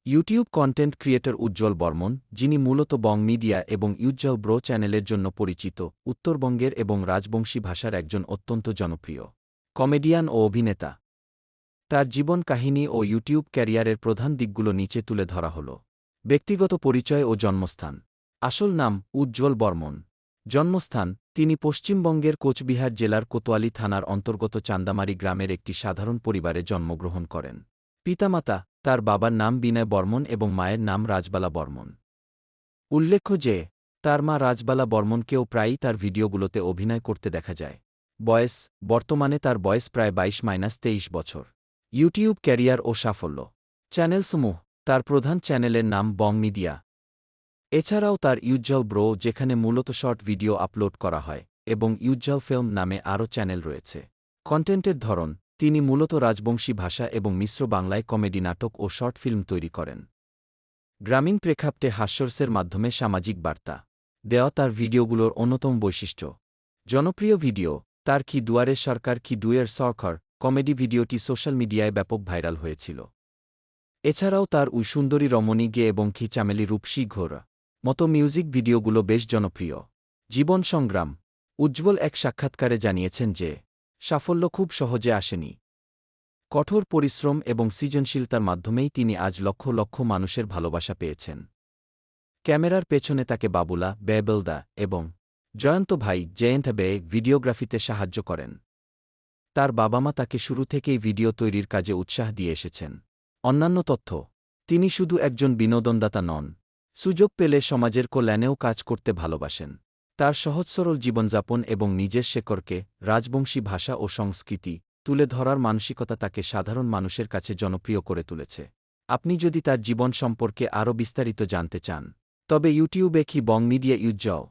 YouTube content creator উজ্জ্বল বর্মন, যিনি মূলত বং media এবং উজ্জ্বল ব্রো চ্যানেলের জন্য পরিচিত, উত্তরবঙ্গের এবং রাজবংশী ভাষার একজন অত্যন্ত জনপ্রিয় কমেডিয়ান ও অভিনেতা। তার জীবন কাহিনী ও ইউটিউব ক্যারিয়ারের প্রধান দিকগুলো নিচে তুলে ধরা হল। ব্যক্তিগত পরিচয় ও জন্মস্থান। আসল নাম উজ্জ্বল বর্মন। জন্মস্থান তিনি পশ্চিমবঙ্গের কোচবিহার জেলার কোতোয়ালি থানার অন্তর্গত চান্দামারি গ্রামের একটি সাধারণ পরিবারে জন্মগ্রহণ করেন। পিতামাতা, তার বাবার নাম বিনয় বর্মন এবং মায়ের নাম রাজবালা বর্মন। উল্লেখ্য যে, তার মা রাজবালা বর্মনকেও প্রায়ই তার ভিডিওগুলোতে অভিনয় করতে দেখা যায়। বয়স, বর্তমানে তার বয়স প্রায় 22-23 বছর। ইউটিউব ক্যারিয়ার ও সাফল্য। চ্যানেলসমূহ। তার প্রধান চ্যানেলের নাম বং মিডিয়া। এছাড়াও তার উজ্জ্বল ব্রো, যেখানে মূলত শর্ট ভিডিও আপলোড করা হয়, এবং উজ্জ্বল ফিল্ম নামে আরও চ্যানেল রয়েছে। কন্টেন্টের ধরন, তিনি মূলত রাজবংশী ভাষা এবং মিশ্র বাংলায় কমেডি নাটক ও শর্ট ফিল্ম তৈরি করেন। গ্রামীণ প্রেক্ষাপটে হাস্যরসের মাধ্যমে সামাজিক বার্তা দেওয়া তার ভিডিওগুলোর অন্যতম বৈশিষ্ট্য। জনপ্রিয় ভিডিও, তার কি দুয়ারে সরকার কি দুয়ের সরকার কমেডি ভিডিওটি সোশ্যাল মিডিয়ায় ব্যাপক ভাইরাল হয়েছিল। এছাড়াও তার উই সুন্দরী রমণী গে এবং খি চামেলি রূপসী ঘোর মতো মিউজিক ভিডিওগুলো বেশ জনপ্রিয়। জীবন সংগ্রাম। উজ্জ্বল এক সাক্ষাৎকারে জানিয়েছেন যে, সাফল্য খুব সহজে আসেনি। কঠোর পরিশ্রম এবং সৃজনশীলতার মাধ্যমেই তিনি আজ লক্ষ লক্ষ মানুষের ভালোবাসা পেয়েছেন। ক্যামেরার পেছনে তাকে বাবুলা, বেবেলদা এবং জয়ন্ত ভাই জয়ন্ত বে ভিডিওগ্রাফিতে সাহায্য করেন। তার বাবা মা তাকে শুরু থেকেই ভিডিও তৈরির কাজে উৎসাহ দিয়ে এসেছেন। অন্যান্য তথ্য, তিনি শুধু একজন বিনোদনদাতা নন, সুযোগ পেলে সমাজের কল্যাণেও কাজ করতে ভালোবাসেন। তার সহজ সরল জীবনযাপন এবং নিজের শেকড়কে, রাজবংশী ভাষা ও সংস্কৃতি তুলে ধরার মানসিকতা তাকে সাধারণ মানুষের কাছে জনপ্রিয় করে তুলেছে। আপনি যদি তার জীবন সম্পর্কে আরও বিস্তারিত জানতে চান, তবে ইউটিউবে কি বং মিডিয়া উজ্জ্বল